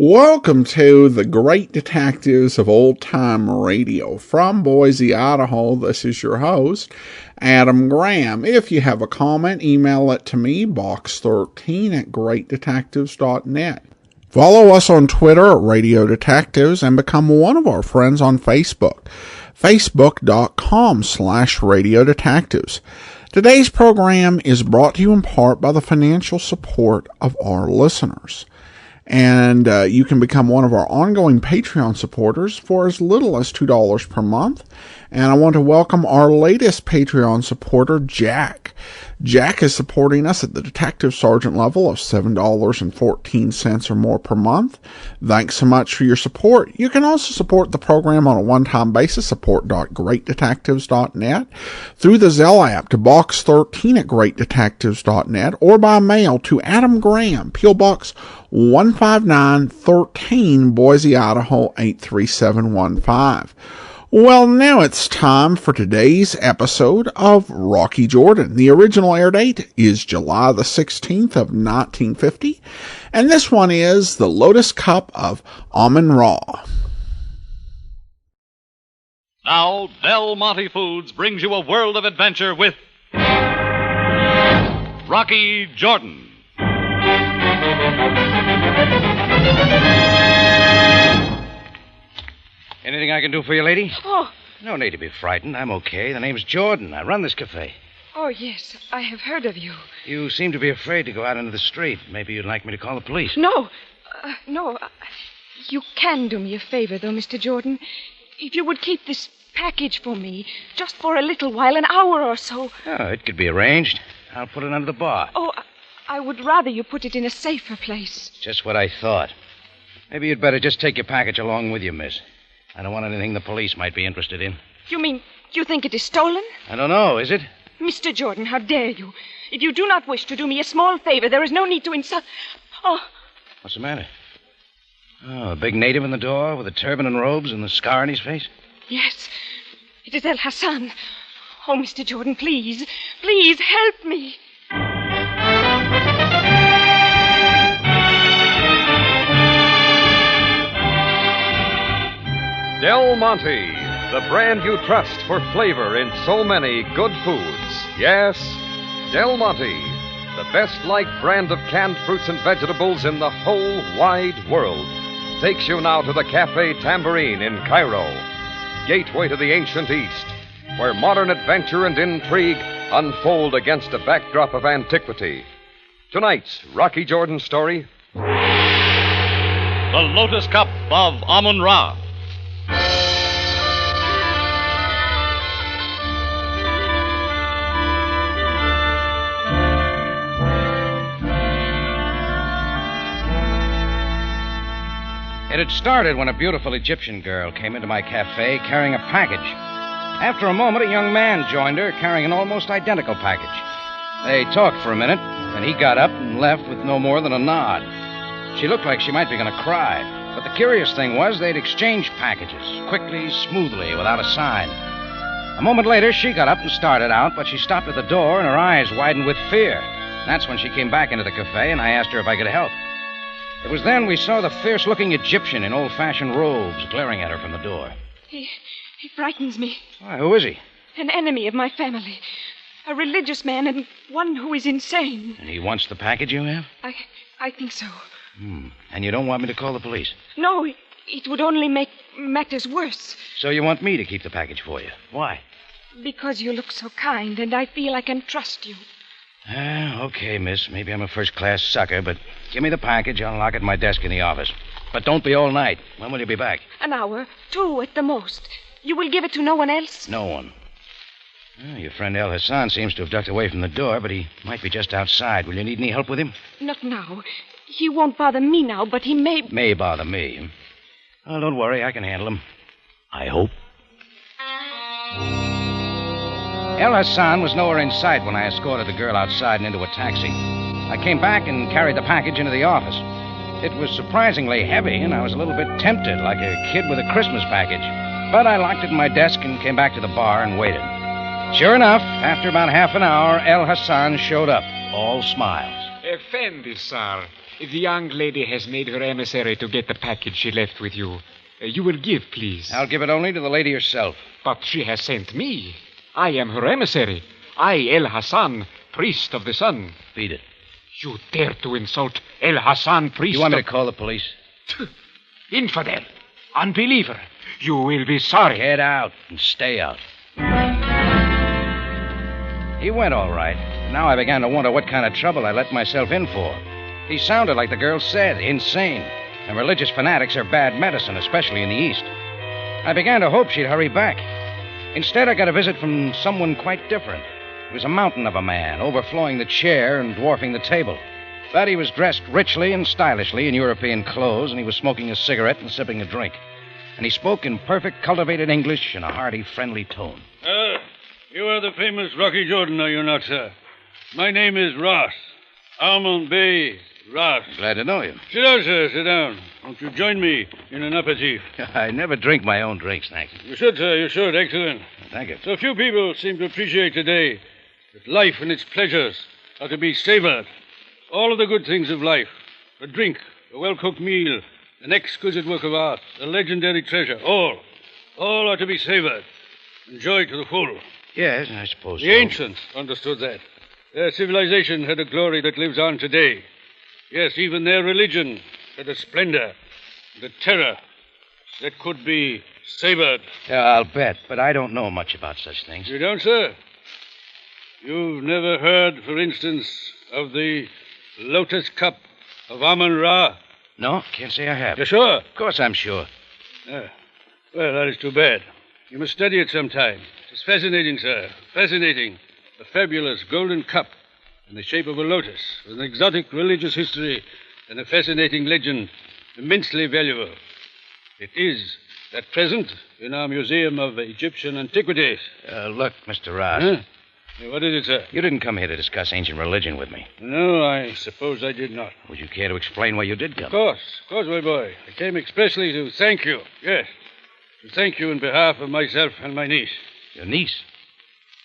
Welcome to the Great Detectives of Old Time Radio. From Boise, Idaho, this is your host, Adam Graham. If you have a comment, email it to me, box13@greatdetectives.net. Follow us on Twitter at Radio Detectives and become one of our friends on Facebook, facebook.com/Radio Detectives. Today's program is brought to you in part by the financial support of our listeners. And you can become one of our ongoing Patreon supporters for as little as $2 per month. And I want to welcome our latest Patreon supporter, Jack. Jack is supporting us at the Detective Sergeant level of $7.14 or more per month. Thanks so much for your support. You can also support the program on a one-time basis, support.greatdetectives.net, through the Zelle app to box13@greatdetectives.net, or by mail to Adam Graham, P.O. Box 15913, Boise, Idaho 83715. Well, now it's time for today's episode of Rocky Jordan. The original air date is July the 16th of 1950, and this one is The Lotus Cup of Amin. Now, Del Monte Foods brings you a world of adventure with Rocky Jordan. Anything I can do for you, lady? Oh. No need to be frightened. I'm okay. The name's Jordan. I run this cafe. Oh, yes. I have heard of you. You seem to be afraid to go out into the street. Maybe you'd like me to call the police. No. No. You can do me a favor, though, Mr. Jordan. If you would keep this package for me, just for a little while, an hour or so. Oh, it could be arranged. I'll put it under the bar. Oh, I would rather you put it in a safer place. Just what I thought. Maybe you'd better just take your package along with you, miss. I don't want anything the police might be interested in. You mean you think it is stolen? I don't know, is it? Mr. Jordan, how dare you? If you do not wish to do me a small favor, there is no need to insult... Oh. What's the matter? Oh, a big native in the door with a turban and robes and the scar on his face? Yes, it is El Hassan. Oh, Mr. Jordan, please, please help me. Del Monte, the brand you trust for flavor in so many good foods. Yes, Del Monte, the best-liked brand of canned fruits and vegetables in the whole wide world, takes you now to the Cafe Tambourine in Cairo, gateway to the ancient East, where modern adventure and intrigue unfold against a backdrop of antiquity. Tonight's Rocky Jordan story, The Lotus Cup of Amin. It had started when a beautiful Egyptian girl came into my cafe carrying a package. After a moment, a young man joined her carrying an almost identical package. They talked for a minute, then he got up and left with no more than a nod. She looked like she might be going to cry, but the curious thing was they'd exchanged packages, quickly, smoothly, without a sign. A moment later, she got up and started out, but she stopped at the door and her eyes widened with fear. That's when she came back into the cafe, and I asked her if I could help. It was then we saw the fierce-looking Egyptian in old-fashioned robes glaring at her from the door. He frightens me. Why, who is he? An enemy of my family. A religious man and one who is insane. And he wants the package you have? I think so. And you don't want me to call the police? No, it would only make matters worse. So you want me to keep the package for you? Why? Because you look so kind, and I feel I can trust you. Okay, miss. Maybe I'm a first-class sucker, but give me the package. I'll lock it in my desk in the office. But don't be all night. When will you be back? An hour. 2 at the most. You will give it to no one else? No one. Your friend El Hassan seems to have ducked away from the door, but he might be just outside. Will you need any help with him? Not now. He won't bother me now, but he may... May bother me. Well, don't worry. I can handle him. I hope. El Hassan was nowhere in sight when I escorted the girl outside and into a taxi. I came back and carried the package into the office. It was surprisingly heavy, and I was a little bit tempted, like a kid with a Christmas package. But I locked it in my desk and came back to the bar and waited. Sure enough, after about half an hour, El Hassan showed up, all smiles. Effendi, sir. The young lady has made her emissary to get the package she left with you. You will give, please. I'll give it only to the lady herself. But she has sent me. I am her emissary. I, El Hassan, priest of the sun. Beat it. You dare to insult El Hassan, priest You want me to call the police? Infidel. Unbeliever. You will be sorry. Get out and stay out. He went all right. Now I began to wonder what kind of trouble I let myself in for. He sounded like the girl said, insane. And religious fanatics are bad medicine, especially in the East. I began to hope she'd hurry back. Instead, I got a visit from someone quite different. He was a mountain of a man, overflowing the chair and dwarfing the table. But he was dressed richly and stylishly in European clothes, and he was smoking a cigarette and sipping a drink. And he spoke in perfect, cultivated English in a hearty, friendly tone. You are the famous Rocky Jordan, are you not, sir? My name is Ross. Almond Bay Ross. Glad to know you. Sit down, sir, sit down. Won't you join me in an aperitif? I never drink my own drinks, thanks. You should, sir, you should. Excellent. Thank you. So few people seem to appreciate today that life and its pleasures are to be savored. All of the good things of life, a drink, a well-cooked meal, an exquisite work of art, a legendary treasure, all are to be savored, enjoyed to the full. Yes, I suppose The ancients understood that. Their civilization had a glory that lives on today. Yes, even their religion had a splendor and a terror that could be savored. Yeah, I'll bet, but I don't know much about such things. You don't, sir? You've never heard, for instance, of the Lotus Cup of Amin Ra? No, can't say I have. You're sure? Of course I'm sure. Ah. Well, that is too bad. You must study it sometime. It's fascinating, sir. Fascinating. A fabulous golden cup in the shape of a lotus, with an exotic religious history and a fascinating legend, immensely valuable. It is at present in our Museum of Egyptian Antiquities. Look, Mr. Ross. Huh? What is it, sir? You didn't come here to discuss ancient religion with me. No, I suppose I did not. Would you care to explain why you did come? Of course, my boy. I came expressly to thank you. Yes, to thank you in behalf of myself and my niece. Your niece?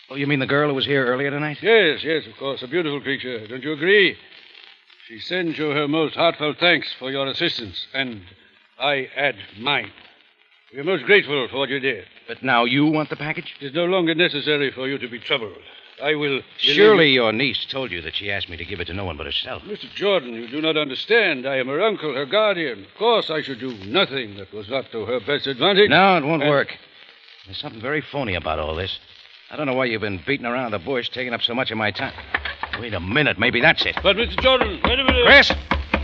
Oh, you mean the girl who was here earlier tonight? Yes, of course. A beautiful creature. Don't you agree? She sends you her most heartfelt thanks for your assistance, and I add mine. We are most grateful for what you did. But now you want the package? It is no longer necessary for you to be troubled. I will... Surely your niece told you that she asked me to give it to no one but herself. Mr. Jordan, you do not understand. I am her uncle, her guardian. Of course, I should do nothing that was not to her best advantage. No, it won't work. There's something very phony about all this. I don't know why you've been beating around the bush, taking up so much of my time. Wait a minute, maybe that's it. But, Mr. Jordan, wait a minute.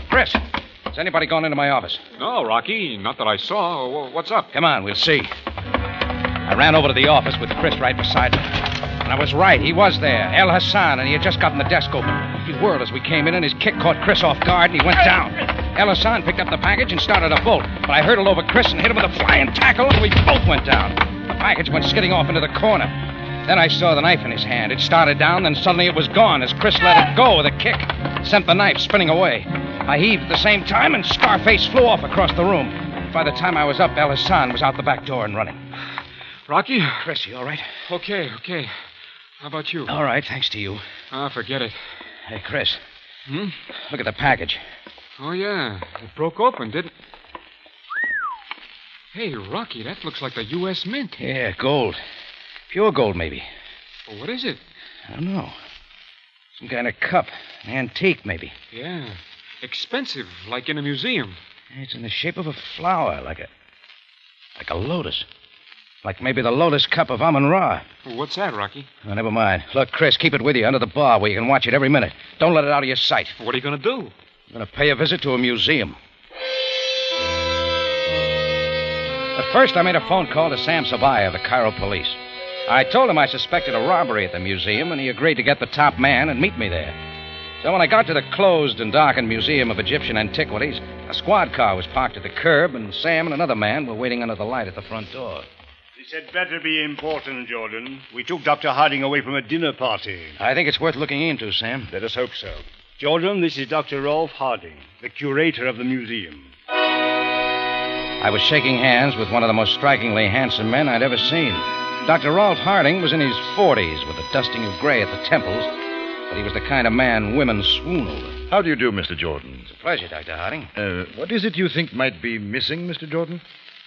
Chris, has anybody gone into my office? No, Rocky, not that I saw. What's up? Come on, we'll see. I ran over to the office with Chris right beside me. And I was right, he was there, El Hassan, and he had just gotten the desk open. He whirled as we came in, and his kick caught Chris off guard, and he went down. El Hassan picked up the package and started a bolt, but I hurtled over Chris and hit him with a flying tackle, and we both went down. The package went skidding off into the corner. Then I saw the knife in his hand. It started down, then suddenly it was gone as Chris let it go with a kick. Sent the knife spinning away. I heaved at the same time, and Scarface flew off across the room. By the time I was up, El Hassan was out the back door and running. Rocky? Chris, you all right? Okay. How about you? All right, thanks to you. Forget it. Hey, Chris. Look at the package. Oh, yeah. It broke open, didn't it? Hey, Rocky, that looks like the U.S. Mint. Yeah, gold. Pure gold, maybe. Well, what is it? I don't know. Some kind of cup. Antique, maybe. Yeah. Expensive, like in a museum. It's in the shape of a flower, like a lotus. Like maybe the Lotus Cup of Amin Ra. What's that, Rocky? Oh, never mind. Look, Chris, keep it with you under the bar where you can watch it every minute. Don't let it out of your sight. What are you going to do? I'm going to pay a visit to a museum. At first, I made a phone call to Sam Sabaya of the Cairo police. I told him I suspected a robbery at the museum, and he agreed to get the top man and meet me there. So when I got to the closed and darkened Museum of Egyptian Antiquities, a squad car was parked at the curb, and Sam and another man were waiting under the light at the front door. This had better be important, Jordan. We took Dr. Harding away from a dinner party. I think it's worth looking into, Sam. Let us hope so. Jordan, this is Dr. Rolf Harding, the curator of the museum. I was shaking hands with one of the most strikingly handsome men I'd ever seen. Dr. Rolf Harding was in his 40s with a dusting of gray at the temples, but he was the kind of man women swoon over. How do you do, Mr. Jordan? It's a pleasure, Dr. Harding. What is it you think might be missing, Mr. Jordan?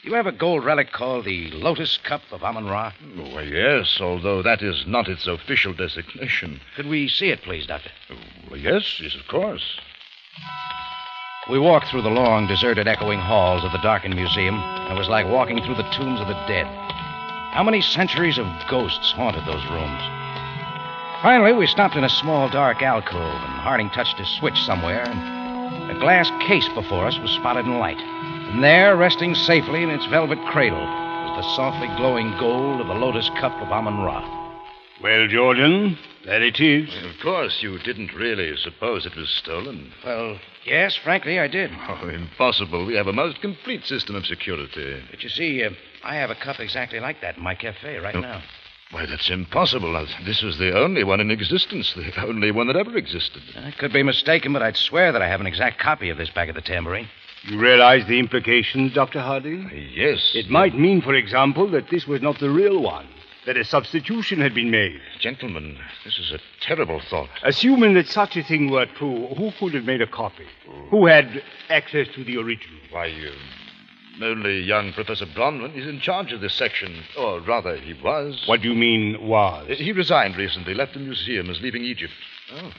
You have a gold relic called the Lotus Cup of Amin-Ra? Oh, why, yes, although that is not its official designation. Could we see it, please, Doctor? Well, yes, of course. We walked through the long, deserted, echoing halls of the darkened museum. It was like walking through the tombs of the dead. How many centuries of ghosts haunted those rooms? Finally, we stopped in a small, dark alcove, and Harding touched a switch somewhere, and a glass case before us was spotted in light. And there, resting safely in its velvet cradle, was the softly glowing gold of the Lotus Cup of Amin-Ra. Well, Jordan, there it is. Of course, you didn't really suppose it was stolen. Well, yes, frankly, I did. Oh, impossible. We have a most complete system of security. But you see, I have a cup exactly like that in my cafe right now. Why, that's impossible. This was the only one in existence, the only one that ever existed. I could be mistaken, but I'd swear that I have an exact copy of this back at the tambourine. You realize the implications, Dr. Harding? Yes. It might mean, for example, that this was not the real one, that a substitution had been made. Gentlemen, this is a terrible thought. Assuming that such a thing were true, who could have made a copy? Who had access to the original? Why, only young Professor Bronwyn is in charge of this section. Or rather, he was. What do you mean, was? He resigned recently, left the museum, is leaving Egypt. Oh.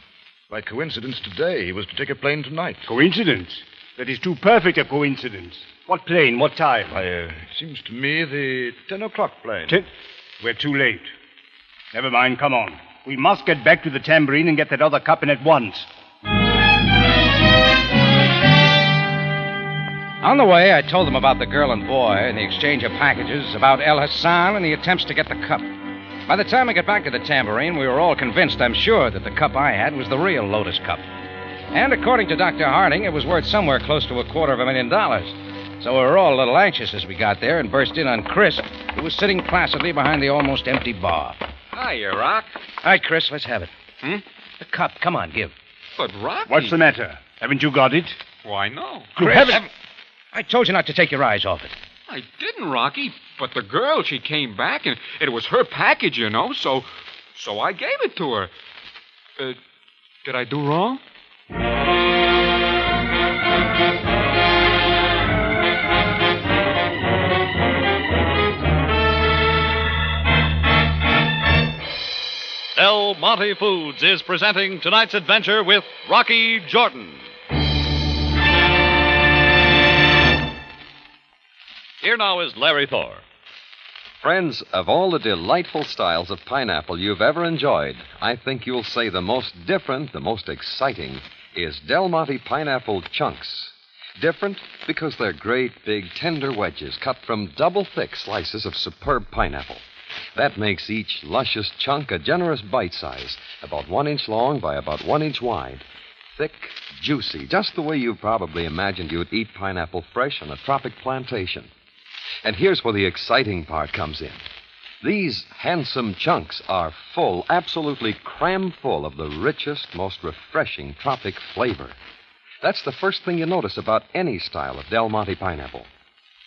By coincidence, today he was to take a plane tonight. Coincidence? That is too perfect a coincidence. What plane? What time? Why, it seems to me the 10 o'clock plane. 10? We're too late. Never mind, come on. We must get back to the tambourine and get that other cup in at once. On the way, I told them about the girl and boy and the exchange of packages, about El Hassan and the attempts to get the cup. By the time I got back to the tambourine, we were all convinced, I'm sure, that the cup I had was the real Lotus Cup. And according to Dr. Harding, it was worth somewhere close to $250,000. So we were all a little anxious as we got there and burst in on Chris, who was sitting placidly behind the almost empty bar. Hiya, Rock. All right, Chris, let's have it. The cup. Come on, give. But, Rocky... What's the matter? Haven't you got it? Why, no. Chris, I told you not to take your eyes off it. I didn't, Rocky. But the girl, she came back, and it was her package, so I gave it to her. Did I do wrong? Del Monte Foods is presenting tonight's adventure with Rocky Jordan. Here now is Larry Thor. Friends, of all the delightful styles of pineapple you've ever enjoyed, I think you'll say the most different, the most exciting, is Del Monte Pineapple Chunks. Different because they're great, big, tender wedges cut from double-thick slices of superb pineapple. That makes each luscious chunk a generous bite size, about 1 inch long by about 1 inch wide. Thick, juicy, just the way you probably imagined you'd eat pineapple fresh on a tropic plantation. And here's where the exciting part comes in. These handsome chunks are full, absolutely cram-full of the richest, most refreshing tropic flavor. That's the first thing you notice about any style of Del Monte pineapple.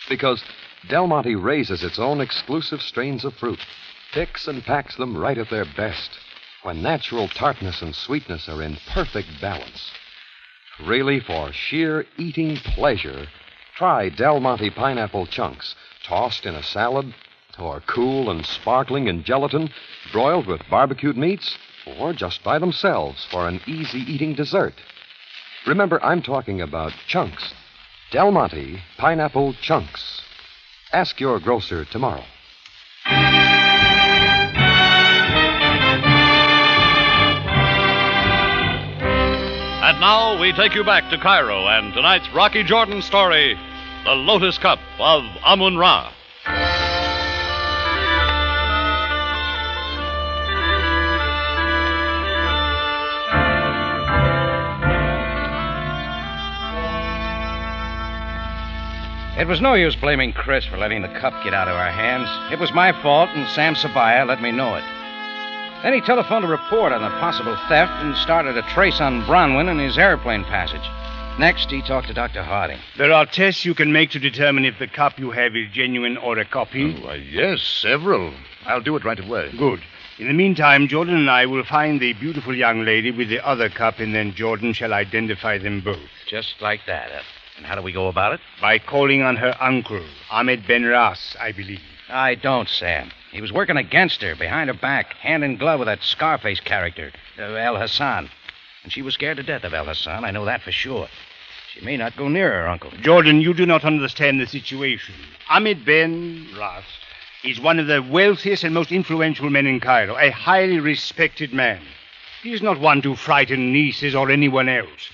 Because Del Monte raises its own exclusive strains of fruit, picks and packs them right at their best, when natural tartness and sweetness are in perfect balance. Really, for sheer eating pleasure, try Del Monte pineapple chunks, tossed in a salad, or cool and sparkling in gelatin, broiled with barbecued meats, or just by themselves for an easy-eating dessert. Remember, I'm talking about chunks. Del Monte Pineapple Chunks. Ask your grocer tomorrow. And now we take you back to Cairo and tonight's Rocky Jordan story, The Lotus Cup of Amun-Ra. It was no use blaming Chris for letting the cup get out of our hands. It was my fault, and Sam Sabaya let me know it. Then he telephoned a report on the possible theft and started a trace on Bronwyn and his airplane passage. Next, he talked to Dr. Harding. There are tests you can make to determine if the cup you have is genuine or a copy. Oh, why, yes, several. I'll do it right away. Good. In the meantime, Jordan and I will find the beautiful young lady with the other cup, and then Jordan shall identify them both. Just like that. And how do we go about it? By calling on her uncle, Ahmed Ben Ras, I believe. I don't, Sam. He was working against her, behind her back, hand in glove with that Scarface character, El Hassan. And she was scared to death of El Hassan, I know that for sure. She may not go near her uncle. Jordan, you do not understand the situation. Ahmed Ben Ras is one of the wealthiest and most influential men in Cairo, a highly respected man. He is not one to frighten nieces or anyone else.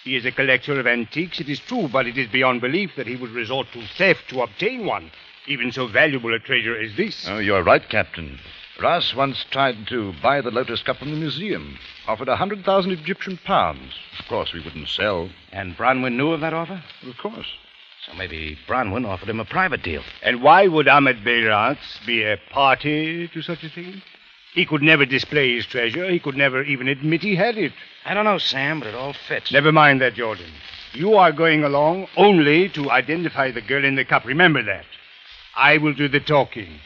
He is a collector of antiques, it is true, but it is beyond belief that he would resort to theft to obtain one, even so valuable a treasure as this. Oh, you're right, Captain. Ras once tried to buy the Lotus Cup from the museum, offered 100,000 Egyptian pounds. Of course, we wouldn't sell. And Bronwyn knew of that offer? Of course. So maybe Bronwyn offered him a private deal. And why would Ahmed Ben Ras be a party to such a thing? He could never display his treasure. He could never even admit he had it. I don't know, Sam, but it all fits. Never mind that, Jordan. You are going along only to identify the girl in the cup. Remember that. I will do the talking.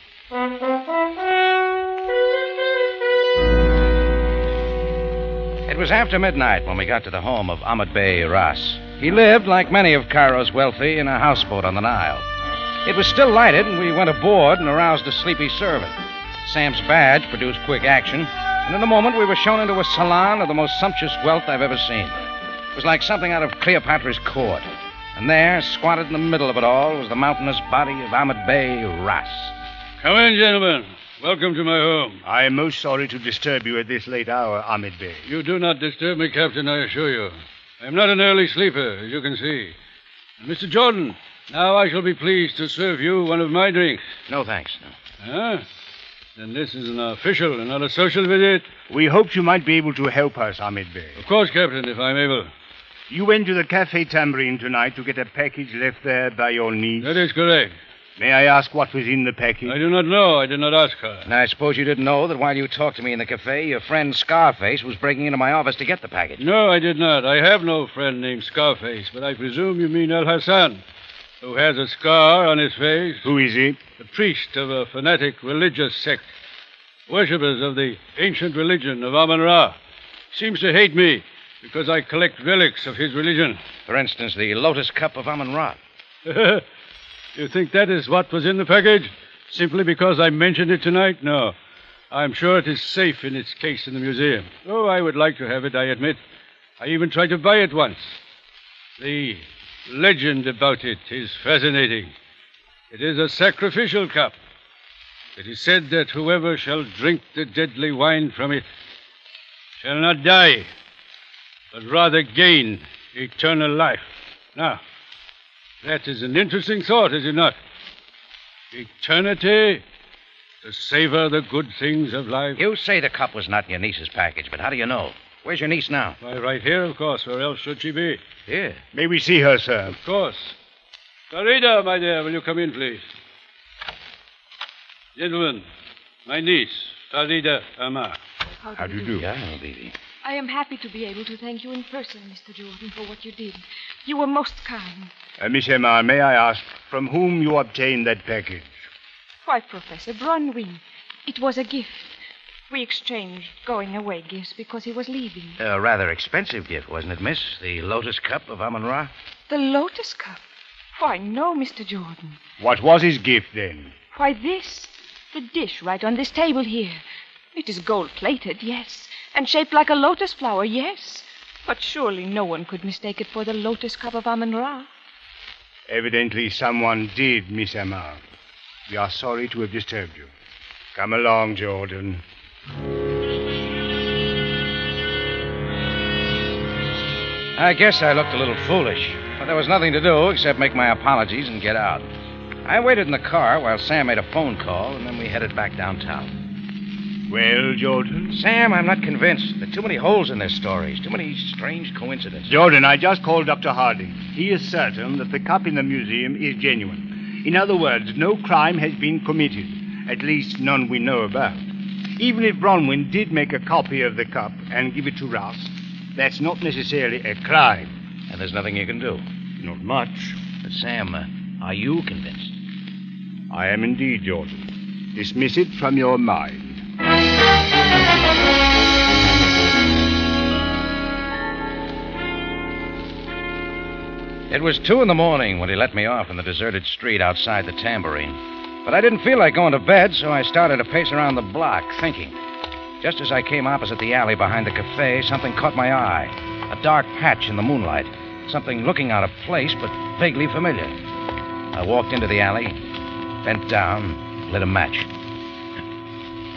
It was after midnight when we got to the home of Ahmed Bey Ras. He lived, like many of Cairo's wealthy, in a houseboat on the Nile. It was still lighted, and we went aboard and aroused a sleepy servant. Sam's badge produced quick action, and in a moment we were shown into a salon of the most sumptuous wealth I've ever seen. It was like something out of Cleopatra's court. And there, squatted in the middle of it all, was the mountainous body of Ahmed Bey Ras. Come in, gentlemen. Welcome to my home. I am most sorry to disturb you at this late hour, Ahmed Bey. You do not disturb me, Captain, I assure you. I am not an early sleeper, as you can see. And Mr. Jordan, now I shall be pleased to serve you one of my drinks. No, thanks. No. Ah? Then this is an official and not a social visit. We hoped you might be able to help us, Ahmed Bey. Of course, Captain, if I'm able. You went to the Café Tambourine tonight to get a package left there by your niece. That is correct. May I ask what was in the package? I do not know. I did not ask her. And I suppose you didn't know that while you talked to me in the cafe, your friend Scarface was breaking into my office to get the package. No, I did not. I have no friend named Scarface, but I presume you mean El Hassan, who has a scar on his face. Who is he? The priest of a fanatic religious sect. Worshippers of the ancient religion of Amun-Ra. Seems to hate me because I collect relics of his religion. For instance, the Lotus Cup of Amun-Ra. You think that is what was in the package? Simply because I mentioned it tonight? No. I'm sure it is safe in its case in the museum. Oh, I would like to have it, I admit. I even tried to buy it once. The legend about it is fascinating. It is a sacrificial cup. It is said that whoever shall drink the deadly wine from it shall not die, but rather gain eternal life. Now, that is an interesting thought, is it not? Eternity to savor the good things of life. You say the cup was not in your niece's package, but how do you know? Where's your niece now? Why, right here, of course. Where else should she be? Here. May we see her, sir? Of course. Farida, my dear, will you come in, please? Gentlemen, my niece, Farida Amar. How do you do? Yeah, baby. I am happy to be able to thank you in person, Mr. Jordan, for what you did. You were most kind. Miss Emma, may I ask from whom you obtained that package? Why, Professor Bronwyn. It was a gift. We exchanged going-away gifts because he was leaving. A rather expensive gift, wasn't it, miss? The Lotus Cup of Amun-Ra? The Lotus Cup? Why, no, Mr. Jordan. What was his gift, then? Why, this. The dish right on this table here. It is gold-plated, yes. And shaped like a lotus flower, yes. But surely no one could mistake it for the Lotus Cup of Amun-Ra. Evidently someone did, Miss Emma. We are sorry to have disturbed you. Come along, Jordan. I guess I looked a little foolish, but there was nothing to do except make my apologies and get out. I waited in the car while Sam made a phone call, and then we headed back downtown. Well, Jordan? Sam, I'm not convinced. There are too many holes in this story. Too many strange coincidences. Jordan, I just called Dr. Harding. He is certain that the cup in the museum is genuine. In other words, no crime has been committed. At least none we know about. Even if Bronwyn did make a copy of the cup and give it to Ross, that's not necessarily a crime. And there's nothing you can do. Not much. But, Sam, are you convinced? I am indeed, Jordan. Dismiss it from your mind. It was 2 in the morning when he let me off in the deserted street outside the Tambourine. But I didn't feel like going to bed, so I started to pace around the block, thinking. Just as I came opposite the alley behind the cafe, something caught my eye. A dark patch in the moonlight. Something looking out of place, but vaguely familiar. I walked into the alley, bent down, lit a match.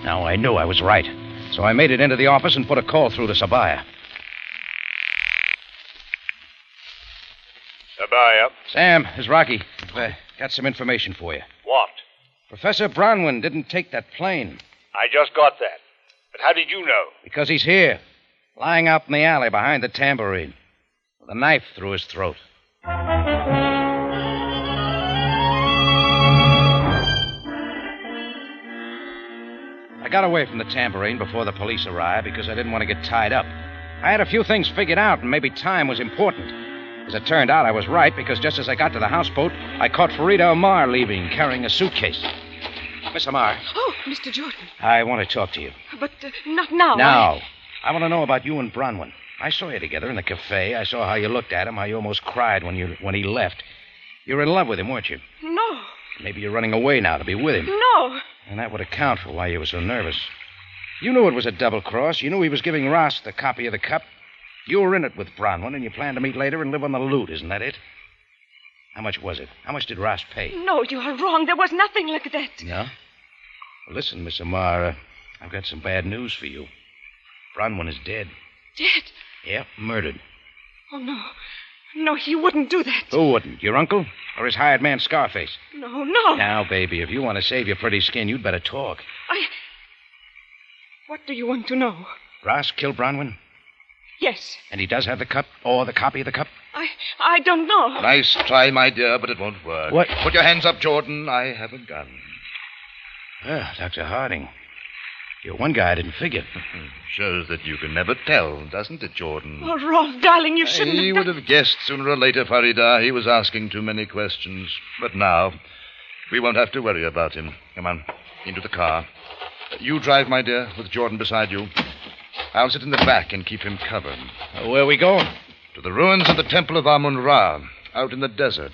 Now I knew I was right, so I made it into the office and put a call through to Sabaya. Sabaya. Sam, it's Rocky. I've got some information for you. What? Professor Bronwyn didn't take that plane. I just got that. But how did you know? Because he's here, lying out in the alley behind the Tambourine, with a knife through his throat. I got away from the Tambourine before the police arrived because I didn't want to get tied up. I had a few things figured out, and maybe time was important. As it turned out, I was right, because just as I got to the houseboat, I caught Farida Amar leaving, carrying a suitcase. Miss Amar. Oh, Mr. Jordan. I want to talk to you. But not now. Now. I want to know about you and Bronwyn. I saw you together in the cafe. I saw how you looked at him, how you almost cried when he left. You were in love with him, weren't you? No. Maybe you're running away now to be with him. No. And that would account for why you were so nervous. You knew it was a double cross. You knew he was giving Ross the copy of the cup. You were in it with Bronwyn, and you planned to meet later and live on the loot, isn't that it? How much was it? How much did Ross pay? No, you are wrong. There was nothing like that. No? Well, listen, Miss Amar, I've got some bad news for you. Bronwyn is dead. Dead? Yeah, murdered. Oh, no. No, he wouldn't do that. Who wouldn't? Your uncle? Or his hired man, Scarface? No, no. Now, baby, if you want to save your pretty skin, you'd better talk. What do you want to know? Ross killed Bronwyn? Yes. And he does have the cup, or the copy of the cup? I don't know. Nice try, my dear, but it won't work. What? Put your hands up, Jordan. I have a gun. Well, Dr. Harding, you're one guy I didn't figure. Shows that you can never tell, doesn't it, Jordan? Oh, Rolf, darling, you shouldn't He would have guessed sooner or later, Farida. He was asking too many questions. But now, we won't have to worry about him. Come on, into the car. You drive, my dear, with Jordan beside you. I'll sit in the back and keep him covered. Where are we going? To the ruins of the Temple of Amun-Ra, out in the desert.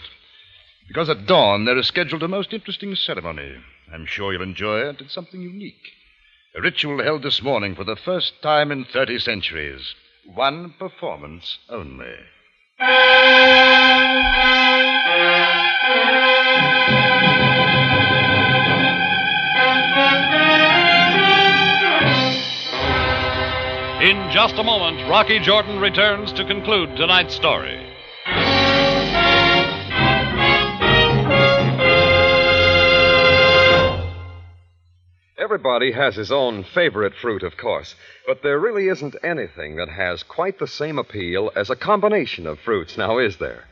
Because at dawn there is scheduled a most interesting ceremony. I'm sure you'll enjoy it. It's something unique. A ritual held this morning for the first time in 30 centuries. One performance only. In just a moment, Rocky Jordan returns to conclude tonight's story. Everybody has his own favorite fruit, of course, but there really isn't anything that has quite the same appeal as a combination of fruits, now is there?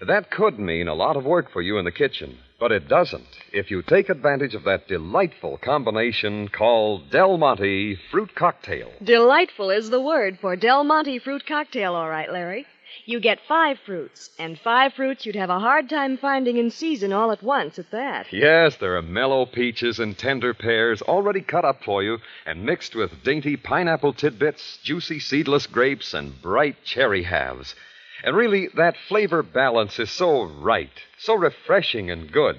That could mean a lot of work for you in the kitchen, but it doesn't if you take advantage of that delightful combination called Del Monte Fruit Cocktail. Delightful is the word for Del Monte Fruit Cocktail, all right, Larry. You get 5 fruits, and 5 fruits you'd have a hard time finding in season all at once at that. Yes, there are mellow peaches and tender pears already cut up for you and mixed with dainty pineapple tidbits, juicy seedless grapes, and bright cherry halves. And really, that flavor balance is so right, so refreshing and good.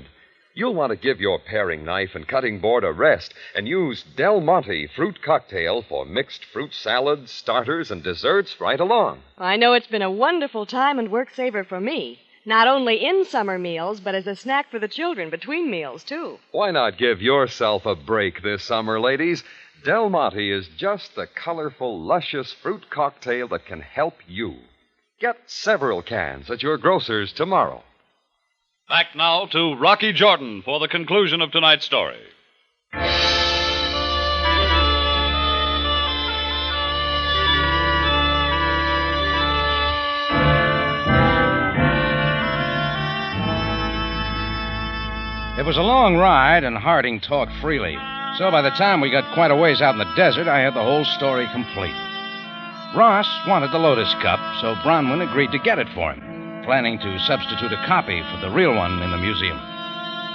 You'll want to give your paring knife and cutting board a rest and use Del Monte Fruit Cocktail for mixed fruit salads, starters, and desserts right along. I know it's been a wonderful time and work saver for me. Not only in summer meals, but as a snack for the children between meals, too. Why not give yourself a break this summer, ladies? Del Monte is just the colorful, luscious fruit cocktail that can help you. Get several cans at your grocer's tomorrow. Back now to Rocky Jordan for the conclusion of tonight's story. It was a long ride, and Harding talked freely. So by the time we got quite a ways out in the desert, I had the whole story complete. Ross wanted the Lotus Cup, so Bronwyn agreed to get it for him, planning to substitute a copy for the real one in the museum.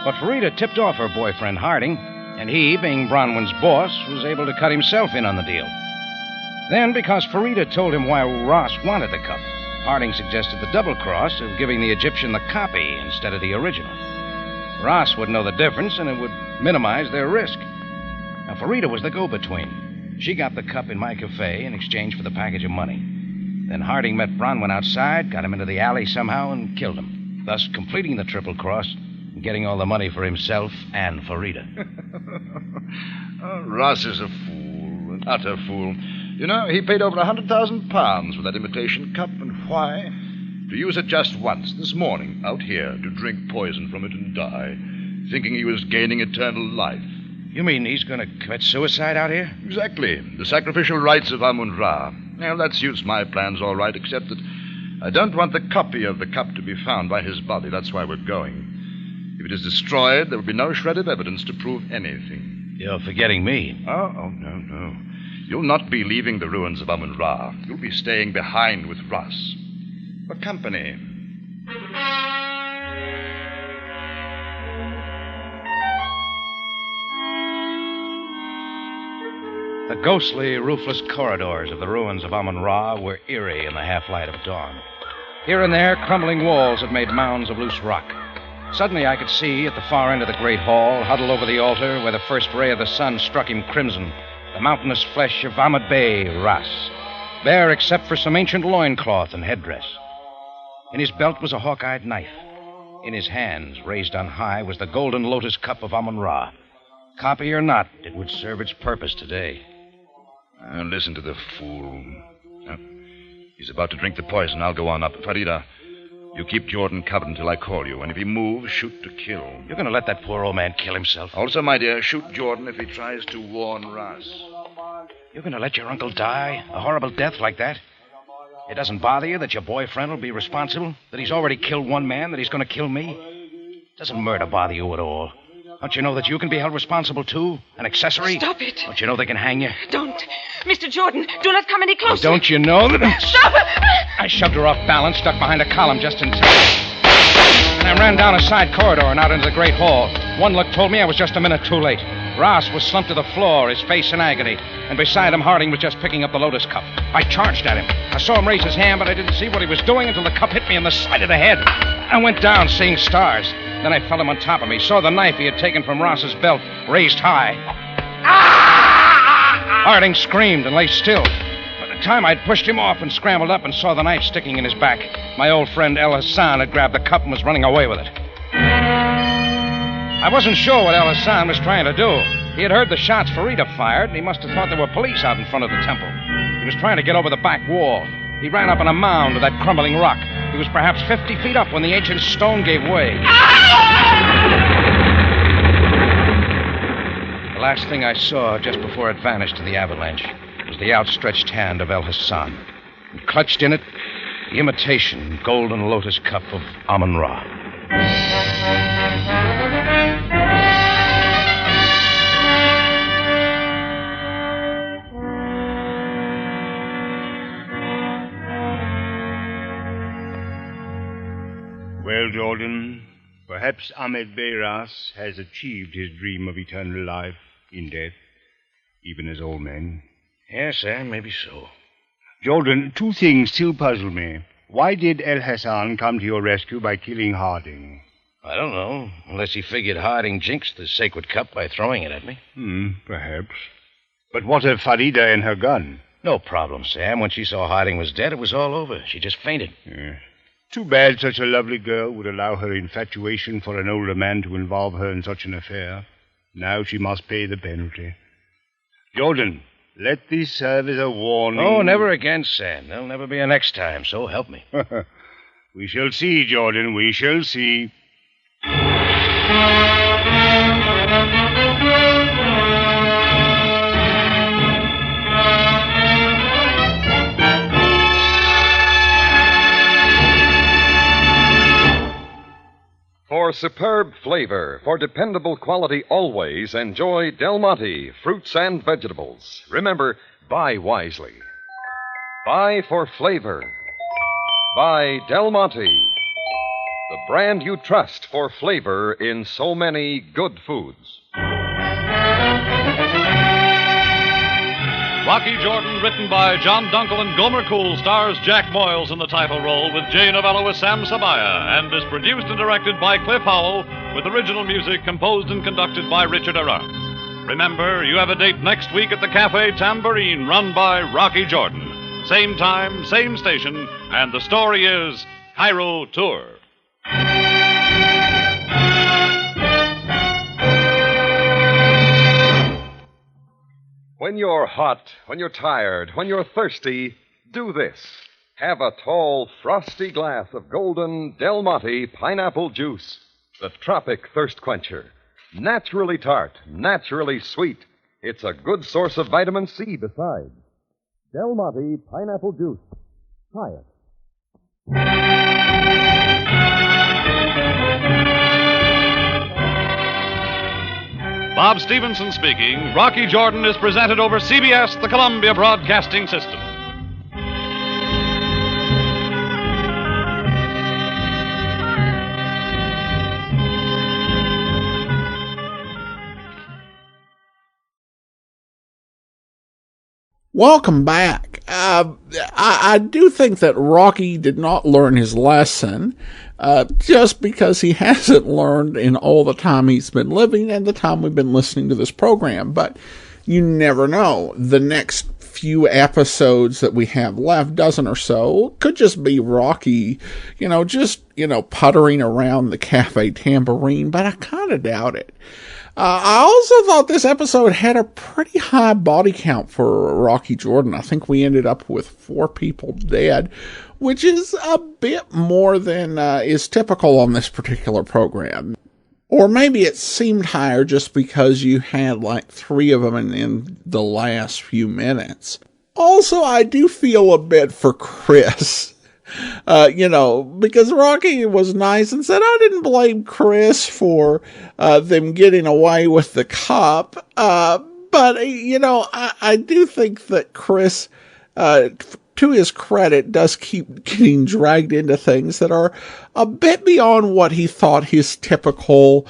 But Farida tipped off her boyfriend, Harding, and he, being Bronwyn's boss, was able to cut himself in on the deal. Then, because Farida told him why Ross wanted the cup, Harding suggested the double cross of giving the Egyptian the copy instead of the original. Ross would know the difference, and it would minimize their risk. Now, Farida was the go-between. She got the cup in my cafe in exchange for the package of money. Then Harding met Bronwyn outside, got him into the alley somehow, and killed him, thus completing the triple cross and getting all the money for himself and Farida. Oh, Ross is a fool, an utter fool. You know, he paid over £100,000 for that imitation cup, and why? To use it just once, this morning, out here, to drink poison from it and die, thinking he was gaining eternal life. You mean he's going to commit suicide out here? Exactly. The sacrificial rites of Amun-Ra. Well, that suits my plans all right, except that I don't want the copy of the cup to be found by his body. That's why we're going. If it is destroyed, there will be no shred of evidence to prove anything. You're forgetting me. Oh, no. You'll not be leaving the ruins of Amun-Ra. You'll be staying behind with Ross. For company. The ghostly, roofless corridors of the ruins of Amun-Ra were eerie in the half-light of dawn. Here and there, crumbling walls had made mounds of loose rock. Suddenly, I could see, at the far end of the great hall, huddled over the altar where the first ray of the sun struck him crimson, the mountainous flesh of Ahmed Bey Ras, bare except for some ancient loincloth and headdress. In his belt was a hawk-eyed knife. In his hands, raised on high, was the golden lotus cup of Amun-Ra. Copy or not, it would serve its purpose today. Listen to the fool. He's about to drink the poison. I'll go on up. Farida, you keep Jordan covered until I call you, and if he moves, shoot to kill. You're going to let that poor old man kill himself? Also, my dear, shoot Jordan if he tries to warn Ross. You're going to let your uncle die? A horrible death like that? It doesn't bother you that your boyfriend will be responsible? That he's already killed one man? That he's going to kill me? Doesn't murder bother you at all? Don't you know that you can be held responsible, too? An accessory? Stop it. Don't you know they can hang you? Don't. Mr. Jordan, do not come any closer. Don't you know that... Stop it! I shoved her off balance, stuck behind a column just in time. And I ran down a side corridor and out into the great hall. One look told me I was just a minute too late. Ross was slumped to the floor, his face in agony. And beside him, Harding was just picking up the Lotus cup. I charged at him. I saw him raise his hand, but I didn't see what he was doing until the cup hit me in the side of the head. I went down, seeing stars. Then I felt him on top of me, saw the knife he had taken from Ross's belt, raised high. Harding screamed and lay still. By the time I'd pushed him off and scrambled up and saw the knife sticking in his back, my old friend El Hassan had grabbed the cup and was running away with it. I wasn't sure what El Hassan was trying to do. He had heard the shots Farida fired, and he must have thought there were police out in front of the temple. He was trying to get over the back wall. He ran up on a mound of that crumbling rock. He was perhaps 50 feet up when the ancient stone gave way. The last thing I saw just before it vanished in the avalanche was the outstretched hand of El Hassan. And clutched in it, the imitation golden lotus cup of Amun-Ra. Well, Jordan, perhaps Ahmed Bey Ras has achieved his dream of eternal life in death, even as old men. Yes, sir, maybe so. Jordan, two things still puzzle me. Why did El Hassan come to your rescue by killing Harding? I don't know, unless he figured Harding jinxed the sacred cup by throwing it at me. Perhaps. But what of Farida and her gun? No problem, Sam. When she saw Harding was dead, it was all over. She just fainted. Yeah. Too bad such a lovely girl would allow her infatuation for an older man to involve her in such an affair. Now she must pay the penalty. Jordan, let this serve as a warning. Oh, never again, Sam. There'll never be a next time, so help me. We shall see, Jordan, we shall see. For superb flavor, for dependable quality always, enjoy Del Monte fruits and vegetables. Remember, buy wisely. Buy for flavor. Buy Del Monte, the brand you trust for flavor in so many good foods. Rocky Jordan, written by John Dunkel and Gomer Cool, stars Jack Moyles in the title role with Jay Novello as Sam Sabaya, and is produced and directed by Cliff Howell, with original music composed and conducted by Richard Arant. Remember, you have a date next week at the Cafe Tambourine, run by Rocky Jordan. Same time, same station, and the story is Cairo Tour. When you're hot, when you're tired, when you're thirsty, do this. Have a tall, frosty glass of golden Del Monte pineapple juice, the tropic thirst quencher. Naturally tart, naturally sweet. It's a good source of vitamin C besides. Del Monte pineapple juice. Try it. Bob Stevenson speaking. Rocky Jordan is presented over CBS, the Columbia Broadcasting System. Welcome back. I do think that Rocky did not learn his lesson just because he hasn't learned in all the time he's been living and the time we've been listening to this program. But you never know. The next few episodes that we have left, dozen or so, could just be Rocky, puttering around the Cafe Tambourine, but I kind of doubt it. I also thought this episode had a pretty high body count for Rocky Jordan. I think we ended up with 4 people dead, which is a bit more than is typical on this particular program. Or maybe it seemed higher just because you had like 3 of them in the last few minutes. Also, I do feel a bit for Chris. Because Rocky was nice and said, I didn't blame Chris for them getting away with the cup. But I do think that Chris, to his credit, does keep getting dragged into things that are a bit beyond what he thought his typical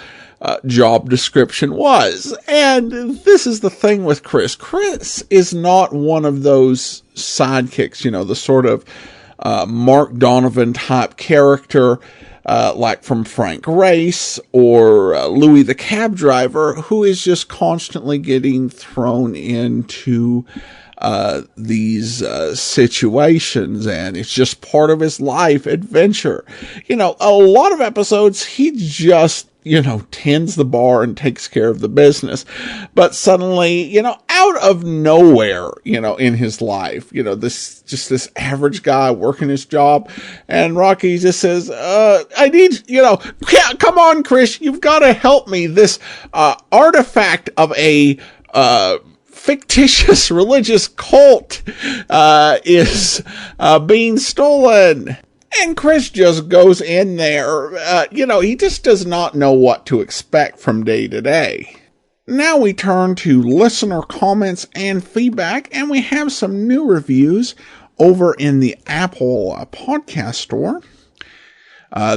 job description was. And this is the thing with Chris. Chris is not one of those sidekicks, the sort of Mark Donovan type character, like from Frank Race or Louis the Cab Driver, who is just constantly getting thrown into these situations, and it's just part of his life adventure. A lot of episodes he just tends the bar and takes care of the business. But suddenly, out of nowhere, in his life, this average guy working his job, and Rocky just says, I need, come on, Chris, you've got to help me. This artifact of a fictitious religious cult is being stolen. And Chris just goes in there, he just does not know what to expect from day to day. Now we turn to listener comments and feedback, and we have some new reviews over in the Apple Podcast Store.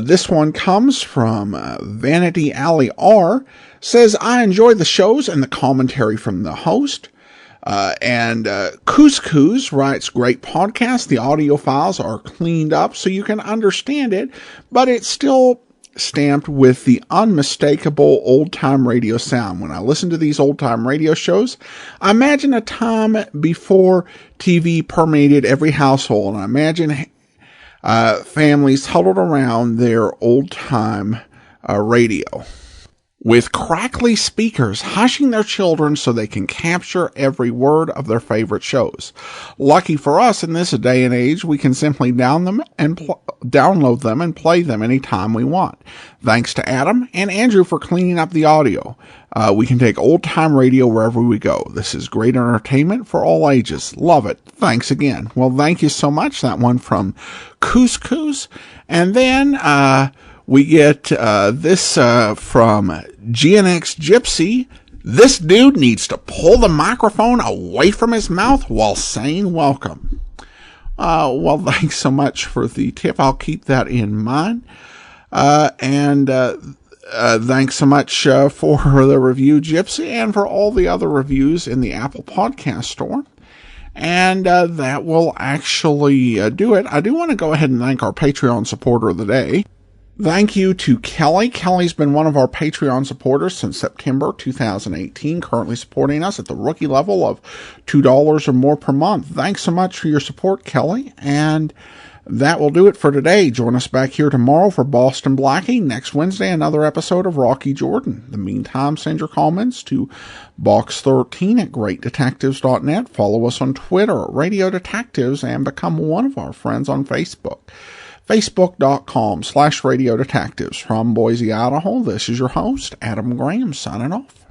This one comes from Vanity Alley R. Says, I enjoy the shows and the commentary from the host. And Couscous writes, great podcast. The audio files are cleaned up so you can understand it, but it's still stamped with the unmistakable old-time radio sound. When I listen to these old-time radio shows, I imagine a time before TV permeated every household, and I imagine families huddled around their old-time radio, with crackly speakers hushing their children so they can capture every word of their favorite shows. Lucky for us, in this day and age, we can simply download them and play them anytime we want. Thanks to Adam and Andrew for cleaning up the audio. We can take old-time radio wherever we go. This is great entertainment for all ages. Love it. Thanks again. Well, thank you so much. That one from Couscous. And then we get this from GNX Gypsy. This dude needs to pull the microphone away from his mouth while saying welcome. Well, thanks so much for the tip. I'll keep that in mind. And thanks so much for the review, Gypsy, and for all the other reviews in the Apple Podcast Store. And that will actually do it. I do want to go ahead and thank our Patreon supporter of the day. Thank you to Kelly. Kelly's been one of our Patreon supporters since September 2018, currently supporting us at the rookie level of $2 or more per month. Thanks so much for your support, Kelly. And that will do it for today. Join us back here tomorrow for Boston Blackie. Next Wednesday, another episode of Rocky Jordan. In the meantime, send your comments to box13 at greatdetectives.net. Follow us on Twitter at Radio Detectives and become one of our friends on Facebook. Facebook.com/Radio Detectives. From Boise, Idaho, this is your host, Adam Graham, signing off.